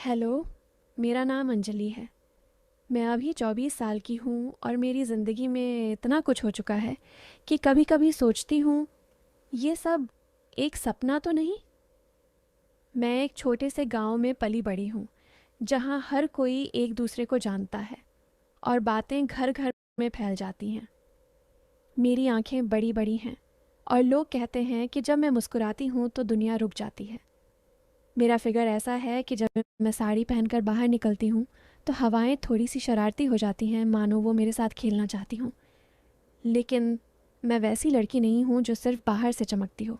Hello, मेरा नाम अंजलि है। मैं अभी 24 साल की हूँ और मेरी ज़िंदगी में इतना कुछ हो चुका है कि कभी-कभी सोचती हूँ, ये सब एक सपना तो नहीं? मैं एक छोटे से गांव में पली बड़ी हूँ, जहाँ हर कोई एक दूसरे को जानता है और बातें घर-घर में फैल जाती हैं। मेरी आंखें बड़ी-बड़ी हैं और लोग कहते हैं कि जब मैं मुस्कुराती हूँ तो दुनिया रुक जाती है। मेरा फिगर ऐसा है कि जब मैं साड़ी पहनकर बाहर निकलती हूँ तो हवाएं थोड़ी सी शरारती हो जाती हैं, मानो वो मेरे साथ खेलना चाहती हूँ। लेकिन मैं वैसी लड़की नहीं हूँ जो सिर्फ बाहर से चमकती हो।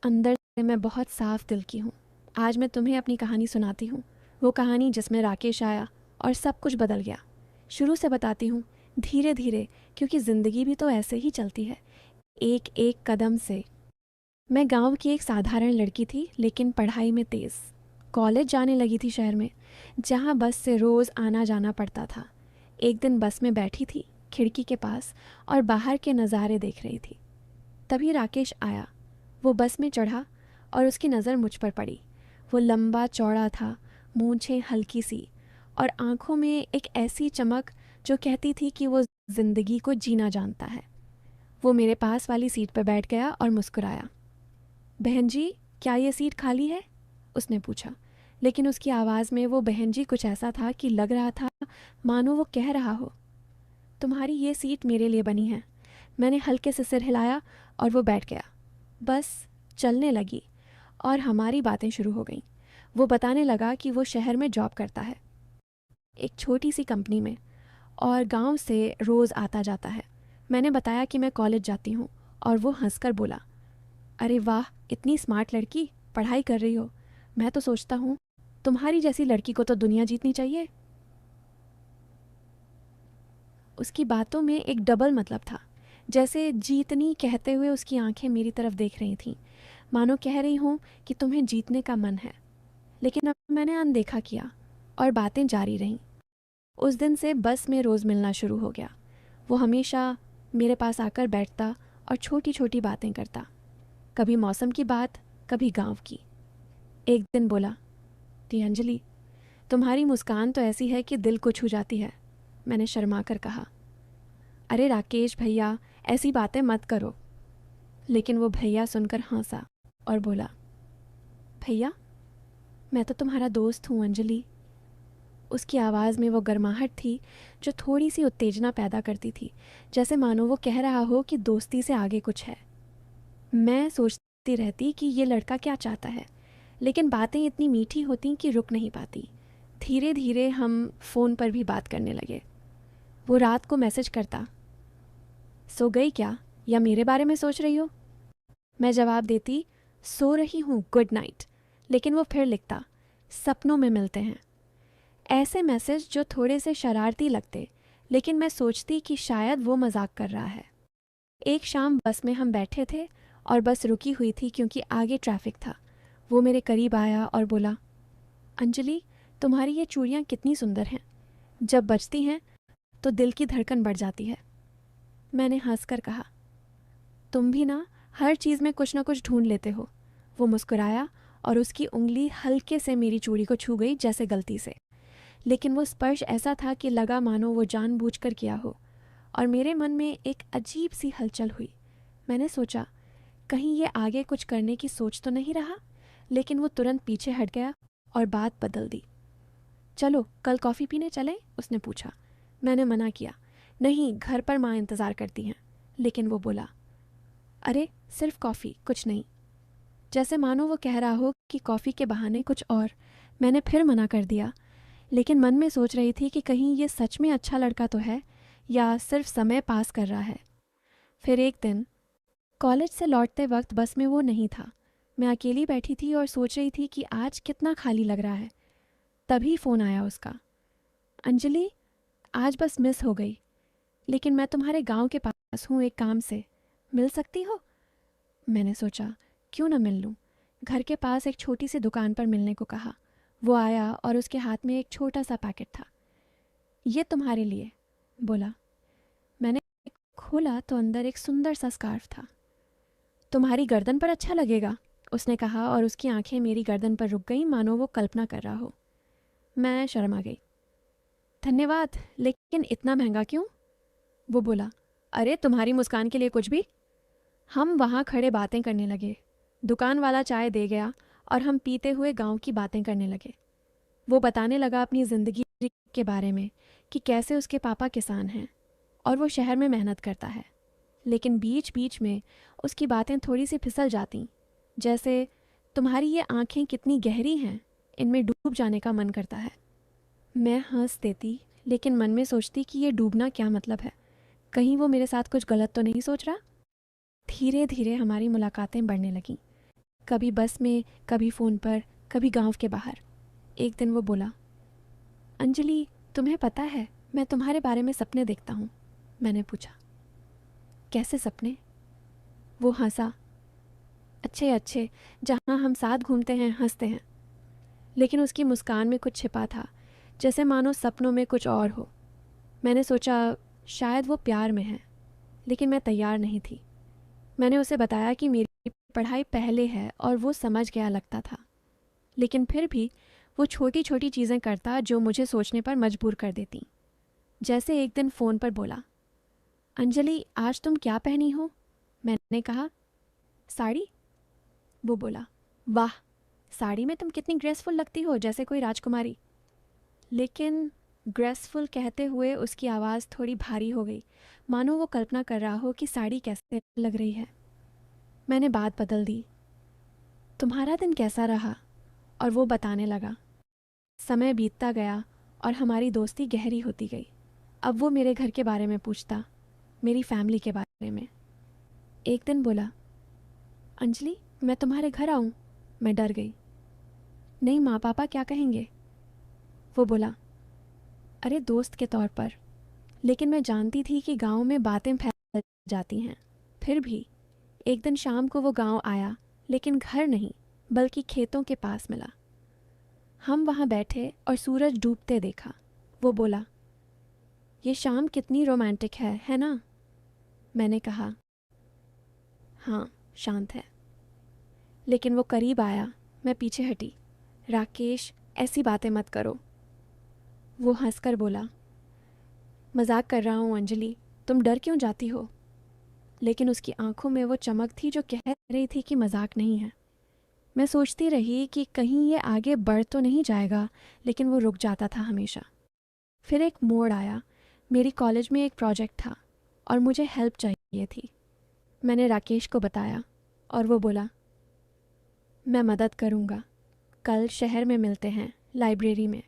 अंदर से मैं बहुत साफ दिल की हूँ। आज मैं तुम्हें अपनी कहानी सुनाती हूँ, वो कहानी जिसमें राकेश आया और सब कुछ बदल गया। शुरू से बताती हूँ, धीरे धीरे, क्योंकि ज़िंदगी भी तो ऐसे ही चलती है, एक एक कदम से। मैं गांव की एक साधारण लड़की थी, लेकिन पढ़ाई में तेज़। कॉलेज जाने लगी थी शहर में, जहाँ बस से रोज़ आना जाना पड़ता था। एक दिन बस में बैठी थी, खिड़की के पास, और बाहर के नज़ारे देख रही थी। तभी राकेश आया। वो बस में चढ़ा और उसकी नज़र मुझ पर पड़ी। वो लंबा चौड़ा था, मूंछें हल्की सी, और आंखों में एक ऐसी चमक जो कहती थी कि वो ज़िंदगी को जीना जानता है। वो मेरे पास वाली सीट पर बैठ गया और मुस्कुराया। बहन जी, क्या ये सीट खाली है? उसने पूछा। लेकिन उसकी आवाज़ में वो बहन जी कुछ ऐसा था कि लग रहा था मानो वो कह रहा हो, तुम्हारी ये सीट मेरे लिए बनी है। मैंने हल्के से सिर हिलाया और वो बैठ गया। बस चलने लगी और हमारी बातें शुरू हो गईं। वो बताने लगा कि वो शहर में जॉब करता है, एक छोटी सी कंपनी में, और गांव से रोज़ आता जाता है। मैंने बताया कि मैं कॉलेज जाती हूँ, और वो हंसकर बोला, अरे वाह, इतनी स्मार्ट लड़की, पढ़ाई कर रही हो। मैं तो सोचता हूँ तुम्हारी जैसी लड़की को तो दुनिया जीतनी चाहिए। उसकी बातों में एक डबल मतलब था। जैसे जीतनी कहते हुए उसकी आंखें मेरी तरफ देख रही थीं, मानो कह रही हूँ कि तुम्हें जीतने का मन है। लेकिन अब मैंने अनदेखा किया और बातें जारी रहीं। उस दिन से बस में रोज़ मिलना शुरू हो गया। वो हमेशा मेरे पास आकर बैठता और छोटी छोटी बातें करता, कभी मौसम की बात, कभी गांव की। एक दिन बोला, ती अंजलि, तुम्हारी मुस्कान तो ऐसी है कि दिल को छू जाती है। मैंने शर्मा कर कहा, अरे राकेश भैया, ऐसी बातें मत करो। लेकिन वो भैया सुनकर हंसा और बोला, भैया, मैं तो तुम्हारा दोस्त हूँ अंजलि। उसकी आवाज़ में वो गर्माहट थी जो थोड़ी सी उत्तेजना पैदा करती थी, जैसे मानो वो कह रहा हो कि दोस्ती से आगे कुछ है। मैं सोचती रहती कि ये लड़का क्या चाहता है, लेकिन बातें इतनी मीठी होती कि रुक नहीं पाती। धीरे धीरे हम फ़ोन पर भी बात करने लगे। वो रात को मैसेज करता, सो गई क्या, या मेरे बारे में सोच रही हो? मैं जवाब देती, सो रही हूँ, गुड नाइट। लेकिन वो फिर लिखता, सपनों में मिलते हैं। ऐसे मैसेज जो थोड़े से शरारती लगते, लेकिन मैं सोचती कि शायद वो मजाक कर रहा है। एक शाम बस में हम बैठे थे और बस रुकी हुई थी क्योंकि आगे ट्रैफिक था। वो मेरे करीब आया और बोला, अंजलि, तुम्हारी ये चूड़ियाँ कितनी सुंदर हैं। जब बजती हैं तो दिल की धड़कन बढ़ जाती है। मैंने हंसकर कहा, तुम भी ना हर चीज़ में कुछ ना कुछ ढूंढ लेते हो। वो मुस्कुराया और उसकी उंगली हल्के से मेरी चूड़ी को छू गई, जैसे गलती से। लेकिन वो स्पर्श ऐसा था कि लगा मानो वो जानबूझकर किया हो, और मेरे मन में एक अजीब सी हलचल हुई। मैंने सोचा, कहीं ये आगे कुछ करने की सोच तो नहीं रहा। लेकिन वो तुरंत पीछे हट गया और बात बदल दी। चलो कल कॉफ़ी पीने चलें, उसने पूछा। मैंने मना किया, नहीं, घर पर माँ इंतज़ार करती हैं। लेकिन वो बोला, अरे सिर्फ कॉफ़ी, कुछ नहीं। जैसे मानो वो कह रहा हो कि कॉफ़ी के बहाने कुछ और। मैंने फिर मना कर दिया, लेकिन मन में सोच रही थी कि कहीं ये सच में अच्छा लड़का तो है, या सिर्फ समय पास कर रहा है। फिर एक दिन कॉलेज से लौटते वक्त बस में वो नहीं था। मैं अकेली बैठी थी और सोच रही थी कि आज कितना खाली लग रहा है। तभी फ़ोन आया उसका, अंजलि, आज बस मिस हो गई, लेकिन मैं तुम्हारे गांव के पास हूँ, एक काम से। मिल सकती हो? मैंने सोचा, क्यों ना मिल लूँ। घर के पास एक छोटी सी दुकान पर मिलने को कहा। वो आया और उसके हाथ में एक छोटा सा पैकेट था। ये तुम्हारे लिए, बोला। मैंने खोला तो अंदर एक सुंदर सा स्कार्फ था। तुम्हारी गर्दन पर अच्छा लगेगा, उसने कहा, और उसकी आंखें मेरी गर्दन पर रुक गईं, मानो वो कल्पना कर रहा हो। मैं शर्मा गई। धन्यवाद, लेकिन इतना महंगा क्यों? वो बोला, अरे तुम्हारी मुस्कान के लिए कुछ भी। हम वहाँ खड़े बातें करने लगे। दुकान वाला चाय दे गया और हम पीते हुए गांव की बातें करने लगे। वो बताने लगा अपनी ज़िंदगी के बारे में कि कैसे उसके पापा किसान हैं और वो शहर में मेहनत करता है। लेकिन बीच बीच में उसकी बातें थोड़ी सी फिसल जाती, जैसे तुम्हारी ये आंखें कितनी गहरी हैं, इनमें डूब जाने का मन करता है। मैं हंस देती, लेकिन मन में सोचती कि ये डूबना क्या मतलब है, कहीं वो मेरे साथ कुछ गलत तो नहीं सोच रहा। धीरे धीरे हमारी मुलाकातें बढ़ने लगीं, कभी बस में, कभी फ़ोन पर, कभी गांव के बाहर। एक दिन वो बोला, अंजलि तुम्हें पता है मैं तुम्हारे बारे में सपने देखता हूँ। मैंने पूछा, कैसे सपने? वो हंसा, अच्छे अच्छे, जहाँ हम साथ घूमते हैं, हंसते हैं। लेकिन उसकी मुस्कान में कुछ छिपा था, जैसे मानो सपनों में कुछ और हो। मैंने सोचा शायद वो प्यार में है, लेकिन मैं तैयार नहीं थी। मैंने उसे बताया कि मेरी पढ़ाई पहले है और वो समझ गया लगता था। लेकिन फिर भी वो छोटी छोटी चीज़ें करता जो मुझे सोचने पर मजबूर कर देती। जैसे एक दिन फ़ोन पर बोला, अंजलि आज तुम क्या पहनी हो? मैंने कहा, साड़ी। वो बोला, वाह, साड़ी में तुम कितनी ग्रेसफुल लगती हो, जैसे कोई राजकुमारी। लेकिन ग्रेसफुल कहते हुए उसकी आवाज़ थोड़ी भारी हो गई, मानो वो कल्पना कर रहा हो कि साड़ी कैसे लग रही है। मैंने बात बदल दी, तुम्हारा दिन कैसा रहा? और वो बताने लगा। समय बीतता गया और हमारी दोस्ती गहरी होती गई। अब वो मेरे घर के बारे में पूछता, मेरी फैमिली के बारे में। एक दिन बोला, अंजलि मैं तुम्हारे घर आऊँ? मैं डर गई। नहीं, माँ पापा क्या कहेंगे? वो बोला, अरे दोस्त के तौर पर। लेकिन मैं जानती थी कि गांव में बातें फैल जाती हैं। फिर भी एक दिन शाम को वो गांव आया, लेकिन घर नहीं, बल्कि खेतों के पास मिला। हम वहाँ बैठे और सूरज डूबते देखा। वो बोला, ये शाम कितनी रोमांटिक है ना? मैंने कहा, हाँ शांत है। लेकिन वो करीब आया, मैं पीछे हटी। राकेश ऐसी बातें मत करो। वो हंसकर बोला, मजाक कर रहा हूँ अंजलि, तुम डर क्यों जाती हो? लेकिन उसकी आंखों में वो चमक थी जो कह रही थी कि मजाक नहीं है। मैं सोचती रही कि कहीं ये आगे बढ़ तो नहीं जाएगा, लेकिन वो रुक जाता था हमेशा। फिर एक मोड़ आया। मेरी कॉलेज में एक प्रोजेक्ट था और मुझे हेल्प चाहिए थी। मैंने राकेश को बताया और वो बोला, मैं मदद करूँगा, कल शहर में मिलते हैं, लाइब्रेरी में।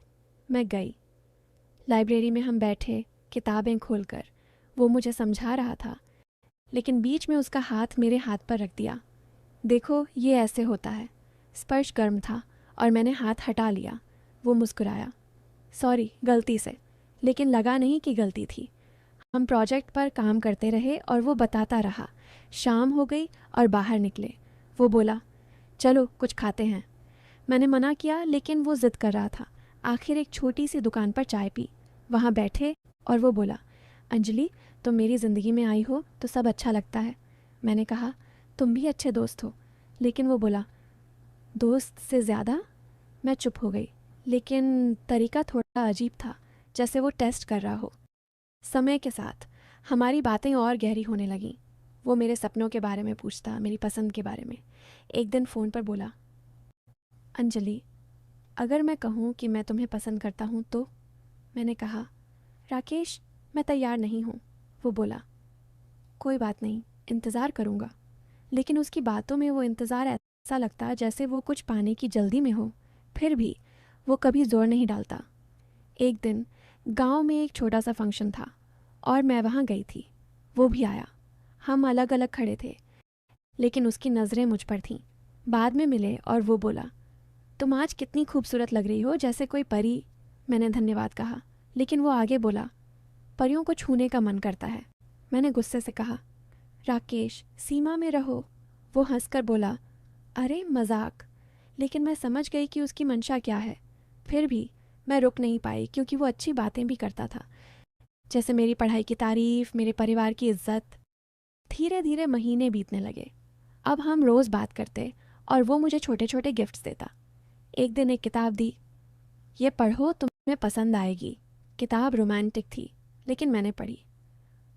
मैं गई। लाइब्रेरी में हम बैठे, किताबें खोलकर। वो मुझे समझा रहा था, लेकिन बीच में उसका हाथ मेरे हाथ पर रख दिया। देखो ये ऐसे होता है। स्पर्श गर्म था और मैंने हाथ हटा लिया। वो मुस्कुराया, सॉरी, गलती से। लेकिन लगा नहीं कि गलती थी। हम प्रोजेक्ट पर काम करते रहे और वो बताता रहा। शाम हो गई और बाहर निकले। वो बोला, चलो कुछ खाते हैं। मैंने मना किया, लेकिन वो ज़िद कर रहा था। आखिर एक छोटी सी दुकान पर चाय पी, वहाँ बैठे और वो बोला, अंजलि तुम मेरी ज़िंदगी में आई हो तो सब अच्छा लगता है। मैंने कहा, तुम भी अच्छे दोस्त हो। लेकिन वो बोला, दोस्त से ज़्यादा? मैं चुप हो गई, लेकिन तरीका थोड़ा अजीब था, जैसे वो टेस्ट कर रहा हो। समय के साथ हमारी बातें और गहरी होने लगीं। वो मेरे सपनों के बारे में पूछता, मेरी पसंद के बारे में। एक दिन फ़ोन पर बोला, अंजलि अगर मैं कहूँ कि मैं तुम्हें पसंद करता हूँ तो? मैंने कहा, राकेश मैं तैयार नहीं हूँ। वो बोला, कोई बात नहीं, इंतज़ार करूँगा। लेकिन उसकी बातों में वो इंतज़ार ऐसा लगता जैसे वो कुछ पाने की जल्दी में हो। फिर भी वो कभी ज़ोर नहीं डालता। एक दिन गांव में एक छोटा सा फंक्शन था और मैं वहाँ गई थी। वो भी आया। हम अलग अलग खड़े थे, लेकिन उसकी नज़रें मुझ पर थीं। बाद में मिले और वो बोला, तुम आज कितनी खूबसूरत लग रही हो, जैसे कोई परी। मैंने धन्यवाद कहा, लेकिन वो आगे बोला, परियों को छूने का मन करता है। मैंने गुस्से से कहा, राकेश सीमा में रहो। वो हंसकर बोला, अरे मजाक। लेकिन मैं समझ गई कि उसकी मंशा क्या है। फिर भी मैं रुक नहीं पाई, क्योंकि वो अच्छी बातें भी करता था, जैसे मेरी पढ़ाई की तारीफ, मेरे परिवार की इज्जत। धीरे धीरे महीने बीतने लगे। अब हम रोज़ बात करते और वो मुझे छोटे छोटे गिफ्ट्स देता। एक दिन एक किताब दी, ये पढ़ो, तुम्हें पसंद आएगी। किताब रोमांटिक थी, लेकिन मैंने पढ़ी।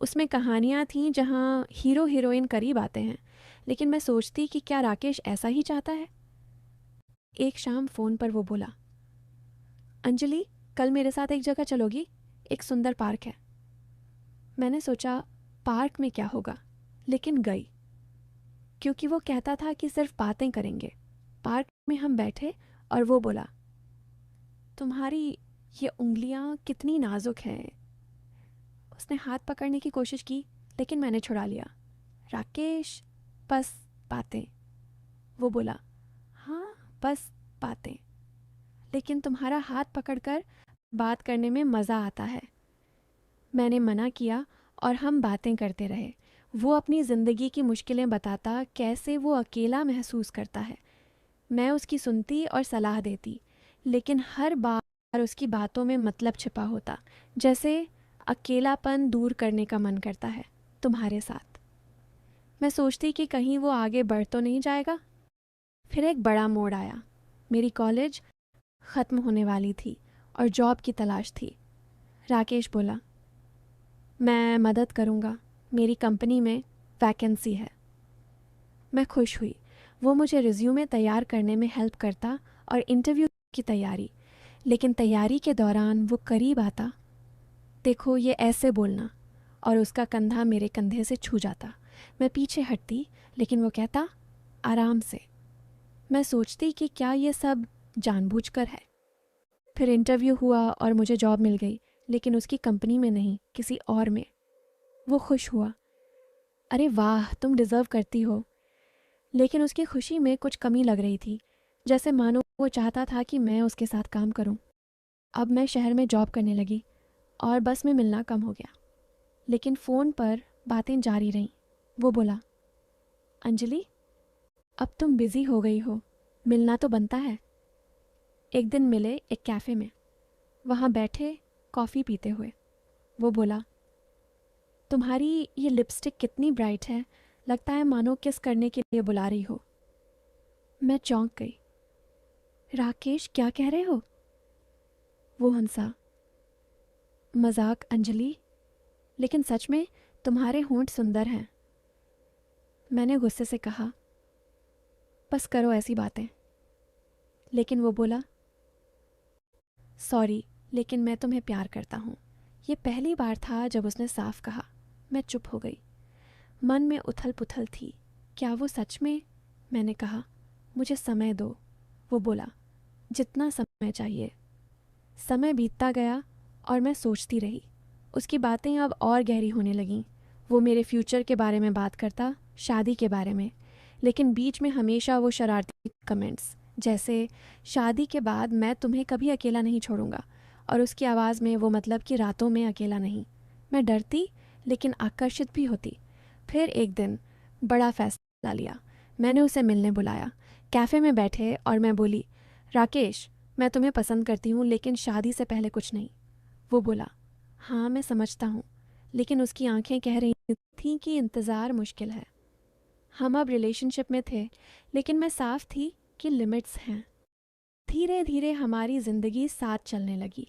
उसमें कहानियाँ थीं जहाँ हीरो हीरोइन करीब आते हैं, लेकिन मैं सोचती कि क्या राकेश ऐसा ही चाहता है। एक शाम फ़ोन पर वो बोला, अंजलि, कल मेरे साथ एक जगह चलोगी? एक सुंदर पार्क है। मैंने सोचा पार्क में क्या होगा, लेकिन गई, क्योंकि वो कहता था कि सिर्फ बातें करेंगे। पार्क में हम बैठे और वो बोला, तुम्हारी ये उंगलियां कितनी नाजुक हैं। उसने हाथ पकड़ने की कोशिश की, लेकिन मैंने छुड़ा लिया। राकेश, बस बातें। वो बोला, हाँ बस बातें, लेकिन तुम्हारा हाथ पकड़कर बात करने में मज़ा आता है। मैंने मना किया और हम बातें करते रहे। वो अपनी ज़िंदगी की मुश्किलें बताता, कैसे वो अकेला महसूस करता है। मैं उसकी सुनती और सलाह देती, लेकिन हर बार उसकी बातों में मतलब छिपा होता, जैसे अकेलापन दूर करने का मन करता है तुम्हारे साथ। मैं सोचती कि कहीं वो आगे बढ़ तो नहीं जाएगा। फिर एक बड़ा मोड़ आया। मेरी कॉलेज ख़त्म होने वाली थी और जॉब की तलाश थी। राकेश बोला, मैं मदद करूँगा, मेरी कंपनी में वैकेंसी है। मैं खुश हुई। वो मुझे रिज्यूमे तैयार करने में हेल्प करता और इंटरव्यू की तैयारी। लेकिन तैयारी के दौरान वो करीब आता, देखो ये ऐसे बोलना, और उसका कंधा मेरे कंधे से छू जाता। मैं पीछे हटती, लेकिन वो कहता, आराम से। मैं सोचती कि क्या ये सब जानबूझकर है। फिर इंटरव्यू हुआ और मुझे जॉब मिल गई, लेकिन उसकी कंपनी में नहीं, किसी और में। वो खुश हुआ, अरे वाह, तुम डिज़र्व करती हो। लेकिन उसकी खुशी में कुछ कमी लग रही थी, जैसे मानो वो चाहता था कि मैं उसके साथ काम करूं। अब मैं शहर में जॉब करने लगी और बस में मिलना कम हो गया, लेकिन फ़ोन पर बातें जारी रहीं। वो बोला, अंजलि, अब तुम बिज़ी हो गई हो, मिलना तो बनता है। एक दिन मिले एक कैफ़े में, वहाँ बैठे कॉफ़ी पीते हुए। वो बोला, तुम्हारी ये लिपस्टिक कितनी ब्राइट है, लगता है मानो किस करने के लिए बुला रही हो। मैं चौंक गई। राकेश, क्या कह रहे हो? वो हंसा, मजाक अंजलि, लेकिन सच में तुम्हारे होंठ सुंदर हैं। मैंने गुस्से से कहा, बस करो ऐसी बातें। लेकिन वो बोला, सॉरी, लेकिन मैं तुम्हें प्यार करता हूँ। ये पहली बार था जब उसने साफ कहा। मैं चुप हो गई। मन में उथल पुथल थी। क्या वो सच में? मैंने कहा, मुझे समय दो। वो बोला, जितना समय चाहिए। समय बीतता गया और मैं सोचती रही। उसकी बातें अब और गहरी होने लगीं। वो मेरे फ्यूचर के बारे में बात करता, शादी के बारे में, लेकिन बीच में हमेशा वो शरारती कमेंट्स, जैसे शादी के बाद मैं तुम्हें कभी अकेला नहीं छोड़ूंगा, और उसकी आवाज़ में वो मतलब कि रातों में अकेला नहीं। मैं डरती, लेकिन आकर्षित भी होती। फिर एक दिन बड़ा फैसला लिया। मैंने उसे मिलने बुलाया। कैफ़े में बैठे और मैं बोली, राकेश, मैं तुम्हें पसंद करती हूँ, लेकिन शादी से पहले कुछ नहीं। वो बोला, हाँ मैं समझता हूँ, लेकिन उसकी आंखें कह रही थीं कि इंतज़ार मुश्किल है। हम अब रिलेशनशिप में थे, लेकिन मैं साफ थी कि लिमिट्स हैं। धीरे धीरे हमारी ज़िंदगी साथ चलने लगी।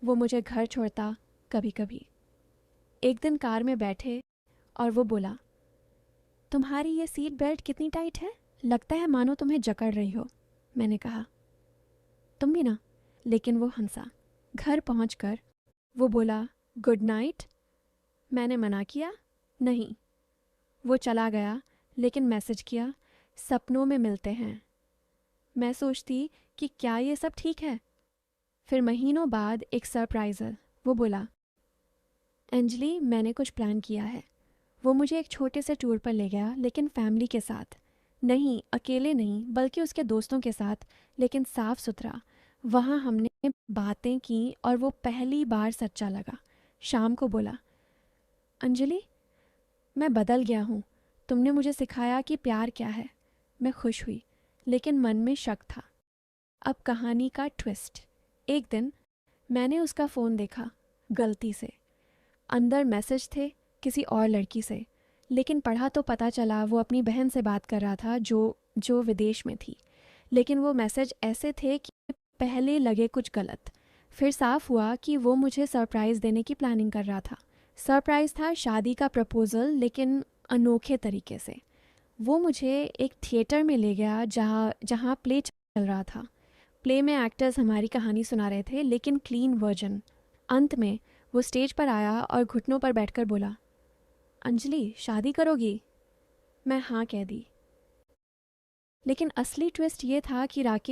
वो मुझे घर छोड़ता कभी कभी। एक दिन कार में बैठे और वो बोला, तुम्हारी ये सीट बेल्ट कितनी टाइट है, लगता है मानो तुम्हें जकड़ रही हो। मैंने कहा, तुम भी ना। लेकिन वो हंसा। घर पहुंचकर वो बोला, गुड नाइट। मैंने मना किया, नहीं। वो चला गया, लेकिन मैसेज किया, सपनों में मिलते हैं। मैं सोचती कि क्या ये सब ठीक है। फिर महीनों बाद एक सरप्राइज़र। वो बोला, अंजलि, मैंने कुछ प्लान किया है। वो मुझे एक छोटे से टूर पर ले गया, लेकिन फैमिली के साथ नहीं, अकेले नहीं, बल्कि उसके दोस्तों के साथ, लेकिन साफ सुथरा। वहाँ हमने बातें की और वो पहली बार सच्चा लगा। शाम को बोला, अंजलि, मैं बदल गया हूँ। तुमने मुझे सिखाया कि प्यार क्या है। मैं खुश हुई, लेकिन मन में शक था। अब कहानी का ट्विस्ट। एक दिन मैंने उसका फ़ोन देखा, गलती से। अंदर मैसेज थे किसी और लड़की से, लेकिन पढ़ा तो पता चला वो अपनी बहन से बात कर रहा था जो विदेश में थी। लेकिन वो मैसेज ऐसे थे कि पहले लगे कुछ गलत। फिर साफ हुआ कि वो मुझे सरप्राइज़ देने की प्लानिंग कर रहा था। सरप्राइज़ था शादी का प्रपोज़ल, लेकिन अनोखे तरीके से। वो मुझे एक थिएटर में ले गया जहाँ जहाँ प्ले चल रहा था। प्ले में एक्टर्स हमारी कहानी सुना रहे थे, लेकिन क्लीन वर्जन। अंत में वो स्टेज पर आया और घुटनों पर बैठकर बोला, अंजलि, शादी करोगी? मैं हाँ कह दी। लेकिन असली ट्विस्ट ये था कि राकेश